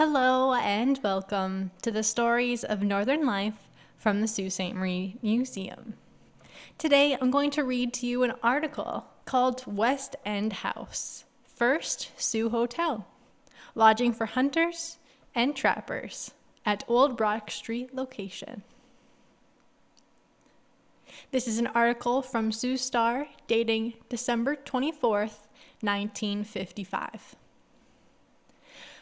Hello and welcome to the stories of Northern life from the Sault Ste. Marie Museum. Today I'm going to read to you an article called West End House, First Sault Hotel, lodging for hunters and trappers at Old Brock Street location. This is an article from Sault Ste dating December 24th, 1955.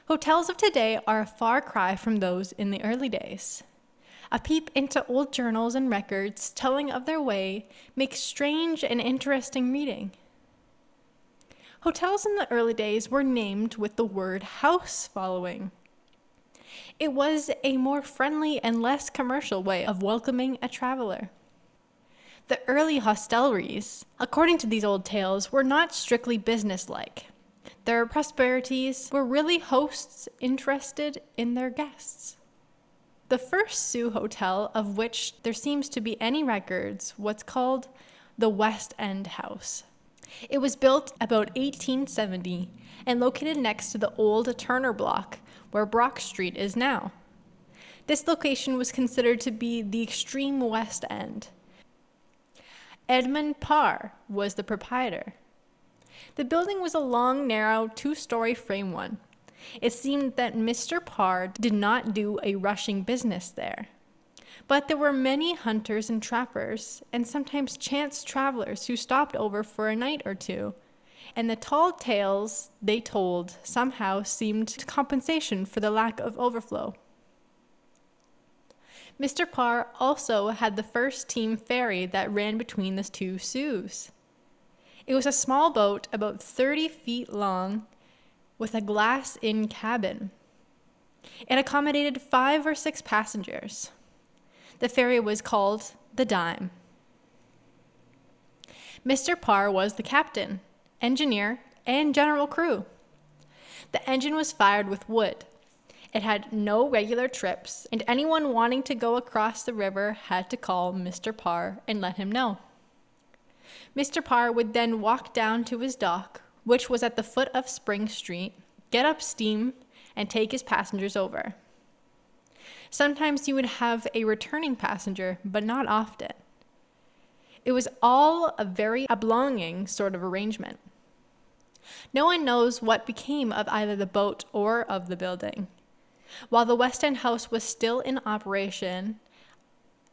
Hotels of today are a far cry from those in the early days. A peep into old journals and records telling of their way makes strange and interesting reading. Hotels in the early days were named with the word house following. It was a more friendly and less commercial way of welcoming a traveler. The early hostelries, according to these old tales, were not strictly businesslike. Their prosperities were really hosts interested in their guests. The first Sault hotel of which there seems to be any records was called the West End House. It was built about 1870 and located next to the old Turner Block where Brock Street is now. This location was considered to be the extreme West End. Edmund Parr was the proprietor. The building was a long, narrow, two-story frame one. It seemed that Mr. Parr did not do a rushing business there. But there were many hunters and trappers, and sometimes chance travelers who stopped over for a night or two, and the tall tales they told somehow seemed compensation for the lack of overflow. Mr. Parr also had the first steam ferry that ran between the two Saults. It was a small boat about 30 feet long with a glass-in cabin. It accommodated 5 or 6 passengers. The ferry was called the Dime. Mr. Parr was the captain, engineer, and general crew. The engine was fired with wood. It had no regular trips, and anyone wanting to go across the river had to call Mr. Parr and let him know. Mr. Parr would then walk down to his dock, which was at the foot of Spring Street, get up steam, and take his passengers over. Sometimes he would have a returning passenger, but not often. It was all a very oblonging sort of arrangement. No one knows what became of either the boat or of the building. While the West End House was still in operation,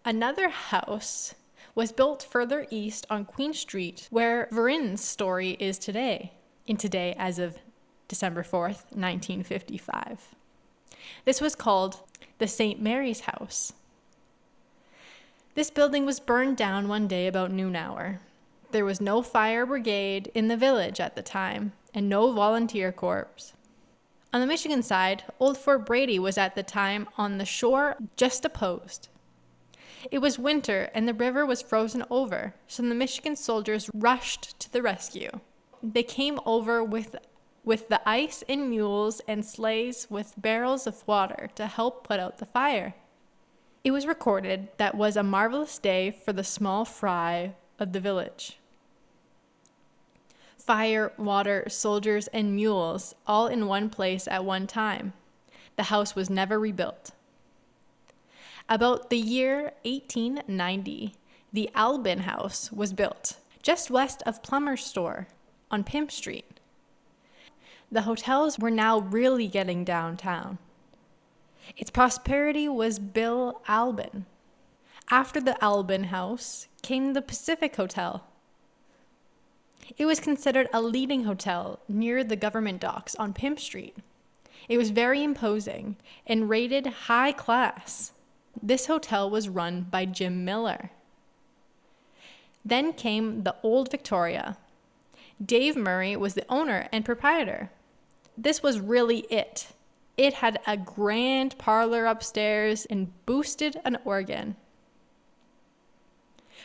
another house was built further east on Queen Street, where Verin's story is today as of December 4th, 1955. This was called the St. Mary's House. This building was burned down one day about noon hour. There was no fire brigade in the village at the time, and no volunteer corps. On the Michigan side, Old Fort Brady was at the time on the shore just opposed. It was winter and the river was frozen over, so the Michigan soldiers rushed to the rescue. They came over with the ice and mules and sleighs with barrels of water to help put out the fire. It was recorded that was a marvelous day for the small fry of the village. Fire, water, soldiers, and mules all in one place at one time. The house was never rebuilt. About the year 1890, the Albin House was built, just west of Plummer's store on Pimp Street. The hotels were now really getting downtown. Its prosperity was Bill Albin. After the Albin House came the Pacific Hotel. It was considered a leading hotel near the government docks on Pimp Street. It was very imposing and rated high class. This hotel was run by Jim Miller. Then came the Old Victoria. Dave Murray was the owner and proprietor. This was really it. It had a grand parlor upstairs and boosted an organ.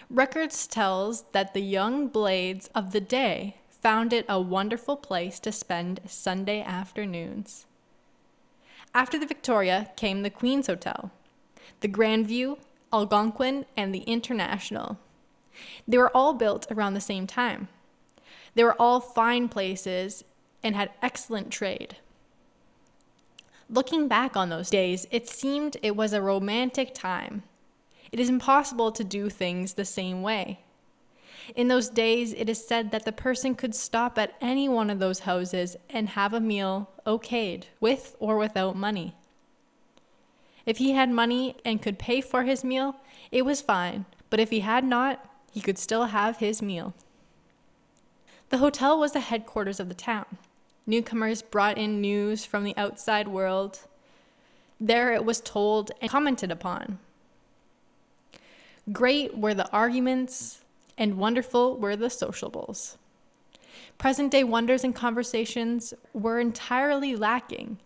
Records tells that the young blades of the day found it a wonderful place to spend Sunday afternoons. After the Victoria came the Queen's Hotel, the Grandview, Algonquin, and the International. They were all built around the same time. They were all fine places and had excellent trade. Looking back on those days, it seemed it was a romantic time. It is impossible to do things the same way. In those days, it is said that the person could stop at any one of those houses and have a meal okayed, with or without money. If he had money and could pay for his meal, it was fine, but if he had not, he could still have his meal. The hotel was the headquarters of the town. Newcomers brought in news from the outside world. There it was told and commented upon. Great were the arguments, and wonderful were the sociables. Present-day wonders and conversations were entirely lacking,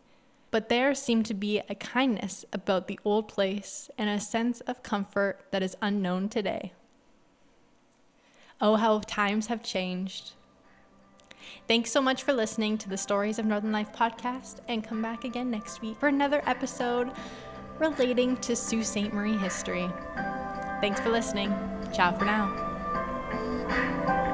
but there seemed to be a kindness about the old place and a sense of comfort that is unknown today. Oh, how times have changed. Thanks so much for listening to the Stories of Northern Life podcast, and come back again next week for another episode relating to Sault Ste. Marie history. Thanks for listening. Ciao for now.